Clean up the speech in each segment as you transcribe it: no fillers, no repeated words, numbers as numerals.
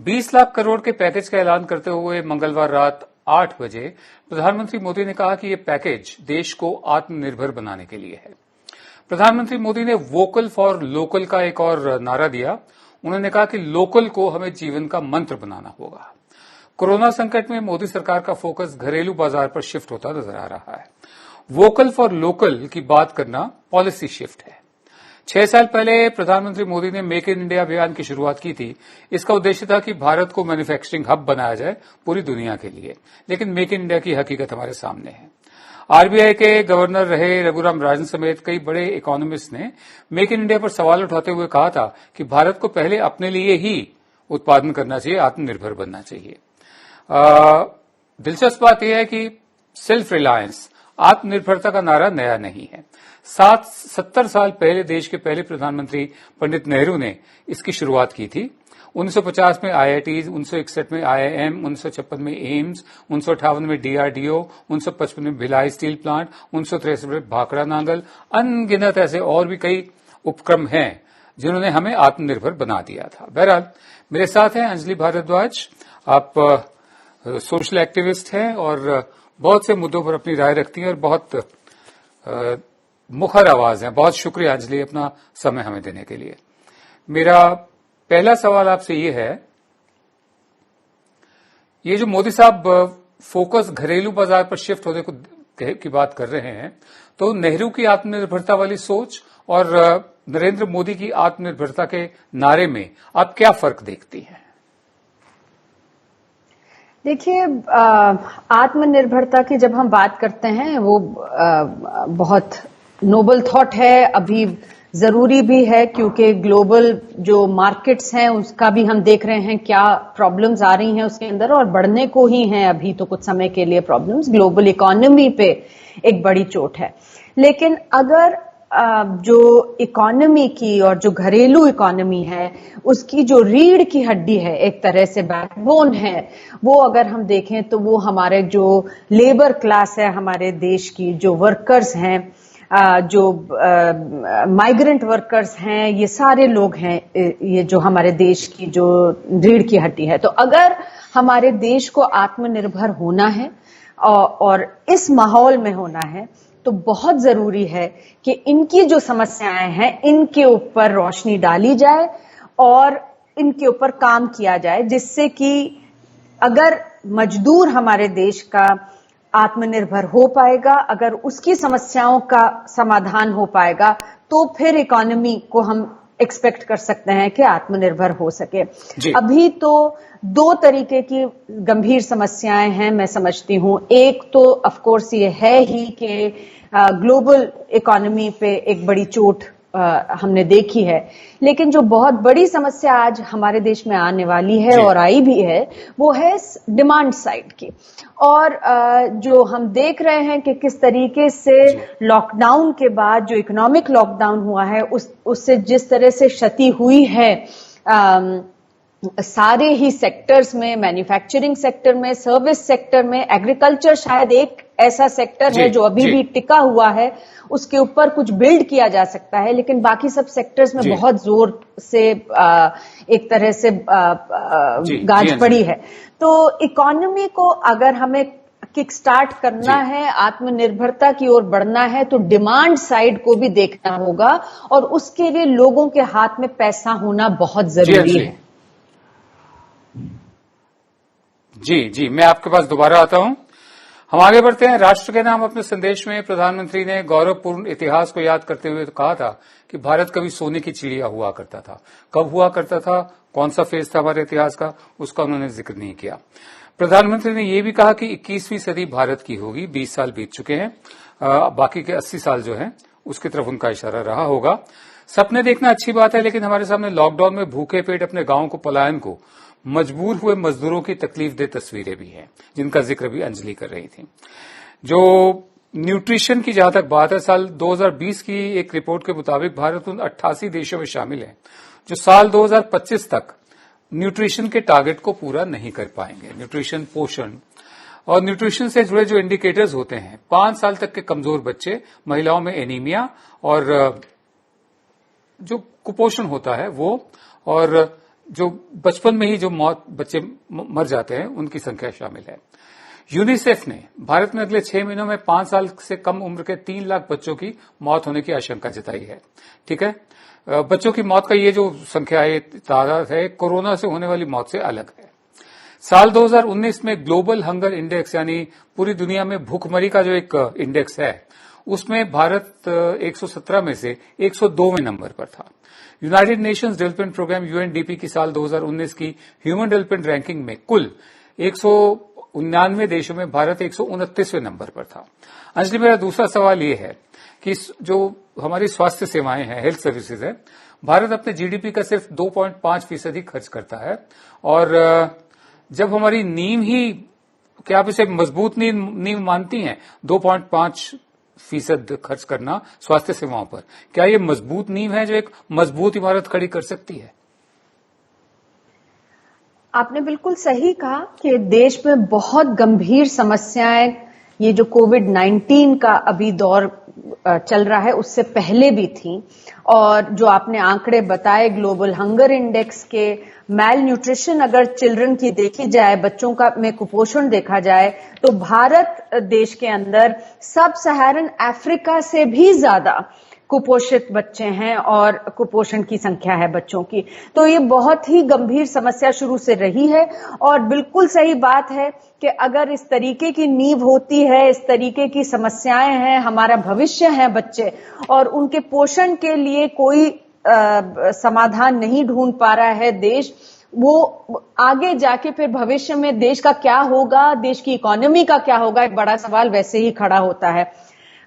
20 लाख करोड़ के पैकेज का ऐलान करते हुए मंगलवार रात 8 बजे प्रधानमंत्री मोदी ने कहा कि यह पैकेज देश को आत्मनिर्भर बनाने के लिए है। प्रधानमंत्री मोदी ने वोकल फॉर लोकल का एक और नारा दिया। उन्होंने कहा कि लोकल को हमें जीवन का मंत्र बनाना होगा। कोरोना संकट में मोदी सरकार का फोकस घरेलू बाजार पर शिफ्ट होता नजर आ रहा है। वोकल फॉर लोकल की बात करना पॉलिसी शिफ्ट है। 6 साल पहले प्रधानमंत्री मोदी ने मेक इन इंडिया अभियान की शुरुआत की थी। इसका उद्देश्य था कि भारत को मैन्युफैक्चरिंग हब बनाया जाए पूरी दुनिया के लिए। लेकिन मेक इन इंडिया की हकीकत हमारे सामने है। आरबीआई के गवर्नर रहे रघुराम राजन समेत कई बड़े इकोनॉमिस्ट ने मेक इन इंडिया पर सवाल उठाते हुए कहा था कि भारत को पहले अपने लिए ही उत्पादन करना चाहिए, आत्मनिर्भर बनना चाहिए। दिलचस्प बात यह है कि सेल्फ रिलायंस, आत्मनिर्भरता का नारा नया नहीं है। 70 साल पहले देश के पहले प्रधानमंत्री पंडित नेहरू ने इसकी शुरुआत की थी। 1950 में आईआईटीज, 1961 में आईआईएम, 1956 में एम्स, 1958 में डीआरडीओ, 1955 में भिलाई स्टील प्लांट, 1963 में भाखड़ा नांगल, अनगिनत ऐसे और भी कई उपक्रम हैं जिन्होंने हमें आत्मनिर्भर बना दिया था। बहरहाल मेरे साथ हैं अंजलि भारद्वाज। आप सोशल एक्टिविस्ट हैं और बहुत से मुद्दों पर अपनी राय रखती हैं और बहुत मुखर आवाज है। बहुत शुक्रिया अंजलि अपना समय हमें देने के लिए। मेरा पहला सवाल आपसे ये है, ये जो मोदी साहब फोकस घरेलू बाजार पर शिफ्ट होने की बात कर रहे हैं, तो नेहरू की आत्मनिर्भरता वाली सोच और नरेंद्र मोदी की आत्मनिर्भरता के नारे में आप क्या फर्क देखती हैं? देखिए, आत्मनिर्भरता की जब हम बात करते हैं वो बहुत नोबल थॉट है, अभी जरूरी भी है, क्योंकि ग्लोबल जो मार्केट्स हैं उसका भी हम देख रहे हैं क्या प्रॉब्लम्स आ रही हैं उसके अंदर, और बढ़ने को ही हैं अभी तो कुछ समय के लिए प्रॉब्लम्स। ग्लोबल इकोनॉमी पे एक बड़ी चोट है। लेकिन अगर जो इकोनॉमी की और जो घरेलू इकोनॉमी है उसकी जो रीढ़ की हड्डी है, एक तरह से बैकबोन है, वो अगर हम देखें तो वो हमारे जो लेबर क्लास है हमारे देश की, जो वर्कर्स हैं, जो माइग्रेंट वर्कर्स हैं, ये सारे लोग हैं, ये जो हमारे देश की जो रीढ़ की हड्डी है। तो अगर हमारे देश को आत्मनिर्भर होना है और इस माहौल में होना है तो बहुत जरूरी है कि इनकी जो समस्याएं हैं इनके ऊपर रोशनी डाली जाए और इनके ऊपर काम किया जाए, जिससे कि अगर मजदूर हमारे देश का आत्मनिर्भर हो पाएगा, अगर उसकी समस्याओं का समाधान हो पाएगा, तो फिर इकोनॉमी को हम एक्सपेक्ट कर सकते हैं कि आत्मनिर्भर हो सके। अभी तो 2 तरीके की गंभीर समस्याएं हैं मैं समझती हूं। एक तो ऑफ कोर्स ये है ही कि ग्लोबल इकोनॉमी पे एक बड़ी चोट हमने देखी है, लेकिन जो बहुत बड़ी समस्या आज हमारे देश में आने वाली है और आई भी है, वो है डिमांड साइड की। और जो हम देख रहे हैं कि किस तरीके से लॉकडाउन के बाद जो इकोनॉमिक लॉकडाउन हुआ है उससे जिस तरह से क्षति हुई है सारे ही सेक्टर्स में, मैन्युफैक्चरिंग सेक्टर में, सर्विस सेक्टर में, एग्रीकल्चर शायद एक ऐसा सेक्टर है जो अभी भी टिका हुआ है, उसके ऊपर कुछ बिल्ड किया जा सकता है, लेकिन बाकी सब सेक्टर्स में बहुत जोर से एक तरह से गाज पड़ी है। तो इकोनॉमी को अगर हमें किक स्टार्ट करना है, आत्मनिर्भरता की ओर बढ़ना है, तो डिमांड साइड को भी देखना होगा और उसके लिए लोगों के हाथ में पैसा होना बहुत जरूरी है। जी, मैं आपके पास दोबारा आता हूं। हम आगे बढ़ते हैं। राष्ट्र के नाम अपने संदेश में प्रधानमंत्री ने गौरवपूर्ण इतिहास को याद करते हुए कहा था कि भारत कभी सोने की चिड़िया हुआ करता था। कब हुआ करता था, कौन सा फेज था हमारे इतिहास का, उसका उन्होंने जिक्र नहीं किया। प्रधानमंत्री ने यह भी कहा कि 21वीं सदी भारत की होगी। 20 साल बीत चुके हैं, बाकी के 80 साल जो हैं उसकी तरफ उनका इशारा रहा होगा। सपने देखना अच्छी बात है, लेकिन हमारे सामने लॉकडाउन में भूखे पेट अपने गांव को पलायन को मजबूर हुए मजदूरों की तकलीफदेह तस्वीरें भी हैं, जिनका जिक्र भी अंजलि कर रही थी। जो न्यूट्रिशन की जहां तक बात है, साल 2020 की एक रिपोर्ट के मुताबिक भारत उन 88 देशों में शामिल है जो साल 2025 तक न्यूट्रिशन के टारगेट को पूरा नहीं कर पाएंगे। न्यूट्रिशन, पोषण और न्यूट्रिशन से जुड़े जो इंडिकेटर्स होते हैं, 5 साल तक के कमजोर बच्चे, महिलाओं में एनीमिया और जो कुपोषण होता है वो, और जो बचपन में ही जो बच्चे मर जाते हैं उनकी संख्या शामिल है। यूनिसेफ ने भारत में अगले 6 महीनों में 5 साल से कम उम्र के 3 लाख बच्चों की मौत होने की आशंका जताई है। ठीक है, बच्चों की मौत का ये जो संख्या है, तादाद है, कोरोना से होने वाली मौत से अलग है। साल 2019 में ग्लोबल हंगर इंडेक्स यानी पूरी दुनिया में भूखमरी का जो एक इंडेक्स है, उसमें भारत 117 में से 102वें नंबर पर था। United Nations development programme UNDP की साल 2019 की ह्यूमन डेवलपमेंट रैंकिंग में कुल 199 देशों में भारत 129वें नंबर पर था। अंजलि, मेरा दूसरा सवाल ये है कि जो हमारी स्वास्थ्य सेवाएं हैं, हेल्थ सर्विसेज है, भारत अपने जीडीपी का सिर्फ 2.5% ही खर्च करता है, और जब हमारी नींव ही, क्या आप इसे मजबूत नींव मानती हैं 2.5% खर्च करना स्वास्थ्य सेवाओं पर? क्या ये मजबूत नींव है जो एक मजबूत इमारत खड़ी कर सकती है? आपने बिल्कुल सही कहा कि देश में बहुत गंभीर समस्याएं, ये जो कोविड-19 का अभी दौर चल रहा है उससे पहले भी थी, और जो आपने आंकड़े बताए ग्लोबल हंगर इंडेक्स के, मैल न्यूट्रिशन अगर चिल्ड्रन की देखी जाए, बच्चों का में कुपोषण देखा जाए, तो भारत देश के अंदर सब सहारन अफ्रीका से भी ज्यादा कुपोषित बच्चे हैं और कुपोषण की संख्या है बच्चों की। तो ये बहुत ही गंभीर समस्या शुरू से रही है, और बिल्कुल सही बात है कि अगर इस तरीके की नींव होती है, इस तरीके की समस्याएं हैं, हमारा भविष्य है बच्चे, और उनके पोषण के लिए कोई समाधान नहीं ढूंढ पा रहा है देश, वो आगे जाके फिर भविष्य में देश का क्या होगा, देश की इकोनॉमी का क्या होगा, एक बड़ा सवाल वैसे ही खड़ा होता है।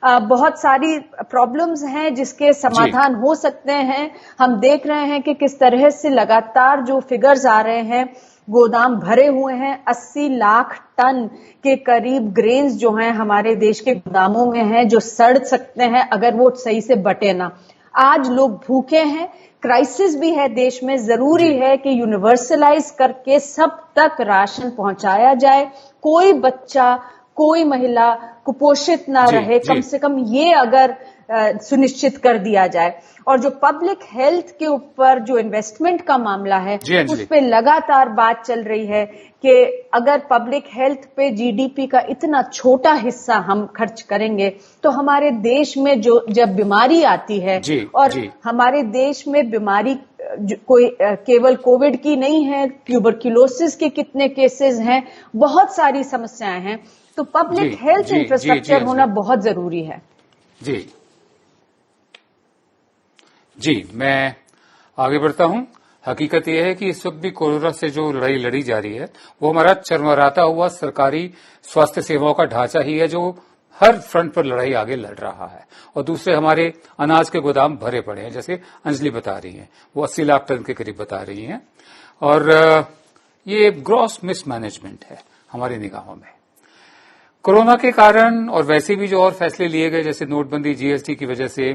बहुत सारी प्रॉब्लम्स हैं जिसके समाधान हो सकते हैं। हम देख रहे हैं कि किस तरह से लगातार जो फिगर्स आ रहे हैं, गोदाम भरे हुए हैं, 80 लाख टन के करीब ग्रेन्स जो हैं हमारे देश के गोदामों में हैं, जो सड़ सकते हैं अगर वो सही से बटे ना। आज लोग भूखे हैं, क्राइसिस भी है देश में, जरूरी है कि यूनिवर्सलाइज करके सब तक राशन पहुंचाया जाए, कोई बच्चा, कोई महिला कुपोषित ना रहे, कम से कम ये अगर सुनिश्चित कर दिया जाए। और जो पब्लिक हेल्थ के ऊपर जो इन्वेस्टमेंट का मामला है, उस पे लगातार बात चल रही है कि अगर पब्लिक हेल्थ पे जीडीपी का इतना छोटा हिस्सा हम खर्च करेंगे तो हमारे देश में जो जब बीमारी आती है, और हमारे देश में बीमारी कोई केवल कोविड की नहीं है, ट्यूबरक्यूलोसिस के कितने केसेस हैं, बहुत सारी समस्याएं हैं, तो पब्लिक हेल्थ इंफ्रास्ट्रक्चर होना बहुत जरूरी है। जी, मैं आगे बढ़ता हूं। हकीकत यह है कि इस वक्त भी कोरोना से जो लड़ाई लड़ी जा रही है वो हमारा चरमराता हुआ सरकारी स्वास्थ्य सेवाओं का ढांचा ही है जो हर फ्रंट पर लड़ाई आगे लड़ रहा है, और दूसरे हमारे अनाज के गोदाम भरे पड़े हैं, जैसे अंजलि बता रही हैं, वो 80 लाख टन के करीब बता रही हैं, और ये ग्रॉस मिसमैनेजमेंट है हमारी निगाहों में। कोरोना के कारण और वैसे भी जो और फैसले लिए गए, जैसे नोटबंदी, जीएसटी की वजह से,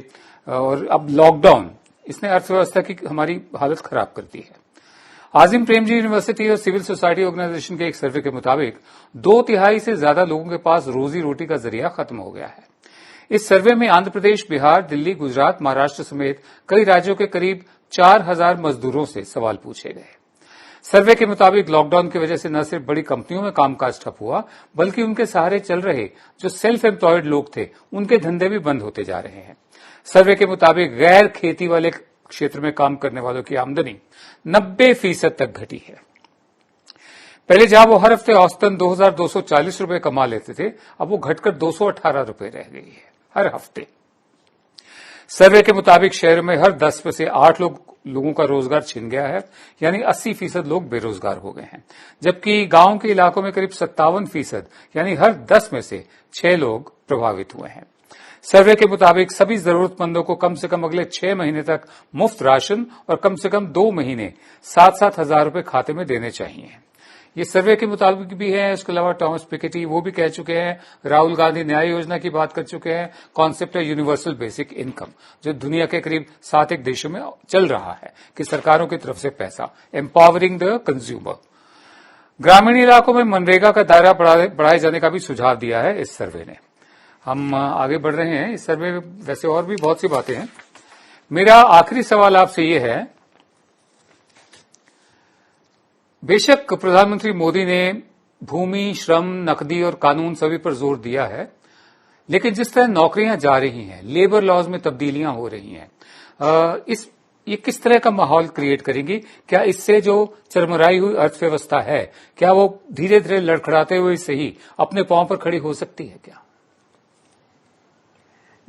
और अब लॉकडाउन, इसने अर्थव्यवस्था की हमारी हालत खराब कर दी है। आजिम प्रेमजी यूनिवर्सिटी और सिविल सोसाइटी ऑर्गेनाइजेशन के एक सर्वे के मुताबिक 2/3 से ज्यादा लोगों के पास रोजी रोटी का जरिया खत्म हो गया है। इस सर्वे में आंध्र प्रदेश, बिहार, दिल्ली, गुजरात, महाराष्ट्र समेत कई राज्यों के करीब 4000 मजदूरों से सवाल पूछे गए। सर्वे के मुताबिक लॉकडाउन की वजह से न सिर्फ बड़ी कंपनियों में कामकाज ठप हुआ, बल्कि उनके सहारे चल रहे जो सेल्फ एम्प्लॉयड लोग थे, उनके धंधे भी बंद होते जा रहे हैं। सर्वे के मुताबिक गैर खेती वाले क्षेत्र में काम करने वालों की आमदनी 90% तक घटी है। पहले जहां वो हर हफ्ते औसतन 2240 रुपए कमा लेते थे, अब वो घटकर 218 रुपए रह गई है हर हफ्ते। सर्वे के मुताबिक शहरों में हर 10 में से 8 लोगों का रोजगार छिन गया है, यानी 80% लोग बेरोजगार हो गए हैं, जबकि गांव के इलाकों में करीब 57%, यानी हर 10 में से 6 लोग प्रभावित हुए हैं। सर्वे के मुताबिक सभी जरूरतमंदों को कम से कम अगले 6 महीने तक मुफ्त राशन और कम से कम 2 महीने 7-7 हजार रुपए खाते में देने चाहिए। ये सर्वे के मुताबिक भी है। इसके अलावा टॉमस पिकेटी वो भी कह चुके हैं, राहुल गांधी न्याय योजना की बात कर चुके हैं। कॉन्सेप्ट है यूनिवर्सल बेसिक इनकम, जो दुनिया के करीब 7 देशों में चल रहा है कि सरकारों की तरफ से पैसा, एम्पावरिंग द कंज्यूमर। ग्रामीण इलाकों में मनरेगा का दायरा बढ़ाए जाने का भी सुझाव दिया है इस सर्वे ने। हम आगे बढ़ रहे हैं। इस सर्वे में वैसे और भी बहुत सी बातें हैं। मेरा आखिरी सवाल आपसे ये है बेशक प्रधानमंत्री मोदी ने भूमि, श्रम, नकदी और कानून सभी पर जोर दिया है, लेकिन जिस तरह नौकरियां जा रही हैं, लेबर लॉज में तब्दीलियां हो रही हैं, ये किस तरह का माहौल क्रिएट करेंगी? क्या इससे जो चरमराई हुई अर्थव्यवस्था है, क्या वो धीरे धीरे लड़खड़ाते हुए सही अपने पांव पर खड़ी हो सकती है क्या?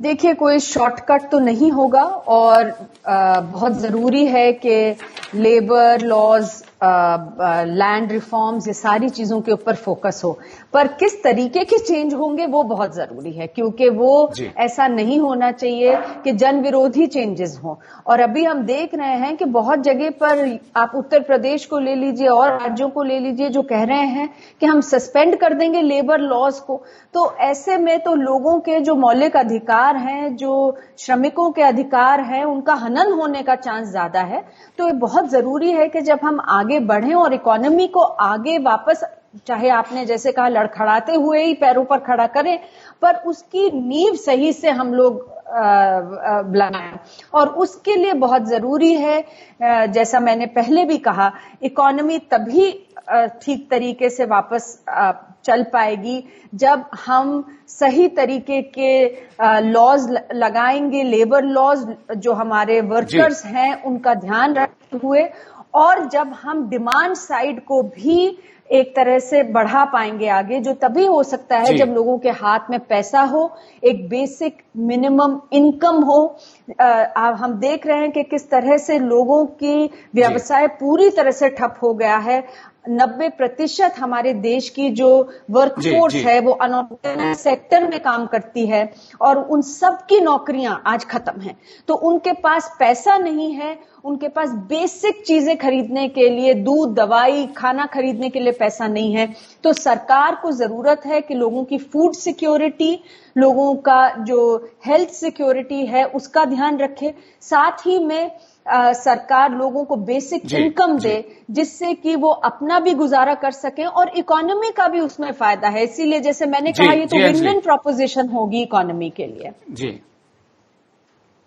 देखिए, कोई शॉर्टकट तो नहीं होगा और बहुत जरूरी है कि लेबर लॉज, लैंड रिफॉर्म्स, ये सारी चीजों के ऊपर फोकस हो, पर किस तरीके के चेंज होंगे वो बहुत जरूरी है, क्योंकि वो ऐसा नहीं होना चाहिए कि जन विरोधी चेंजेस हों। और अभी हम देख रहे हैं कि बहुत जगह पर, आप उत्तर प्रदेश को ले लीजिए और राज्यों को ले लीजिए, जो कह रहे हैं कि हम सस्पेंड कर देंगे लेबर लॉज को। तो ऐसे में तो लोगों के जो मौलिक अधिकार हैं, जो श्रमिकों के अधिकार हैं, उनका हनन होने का चांस ज्यादा है। तो ये बहुत जरूरी है कि जब हम आगे बढ़ें और इकोनॉमी को आगे वापस, चाहे आपने जैसे कहा लड़खड़ाते हुए ही पैरों पर खड़ा करें, पर उसकी नींव सही से हम लोग बनाएं। और उसके लिए बहुत जरूरी है, जैसा मैंने पहले भी कहा, इकोनॉमी तभी ठीक तरीके से वापस चल पाएगी जब हम सही तरीके के लॉज लगाएंगे, लेबर लॉज, जो हमारे वर्कर्स हैं उनका ध्यान रखते हुए, और जब हम डिमांड साइड को भी एक तरह से बढ़ा पाएंगे आगे, जो तभी हो सकता है जब लोगों के हाथ में पैसा हो, एक बेसिक मिनिमम इनकम हो। हम देख रहे हैं कि किस तरह से लोगों की व्यवसाय पूरी तरह से ठप हो गया है। 90% हमारे देश की जो वर्कफोर्स है वो अनऑर्गेनाइज्ड सेक्टर में काम करती है और उन सब की नौकरियां आज खत्म हैं। तो उनके पास पैसा नहीं है, उनके पास बेसिक चीजें खरीदने के लिए, दूध, दवाई, खाना खरीदने के लिए पैसा नहीं है। तो सरकार को जरूरत है कि लोगों की फूड सिक्योरिटी, लोगों का जो हेल्थ सिक्योरिटी है उसका ध्यान रखे। साथ ही में सरकार लोगों को बेसिक इनकम दे, जिससे कि वो अपना भी गुजारा कर सकें और इकोनॉमी का भी उसमें फायदा है। इसीलिए जैसे मैंने कहा, ये तो विन विन प्रोपोजिशन होगी इकोनॉमी के लिए। जी।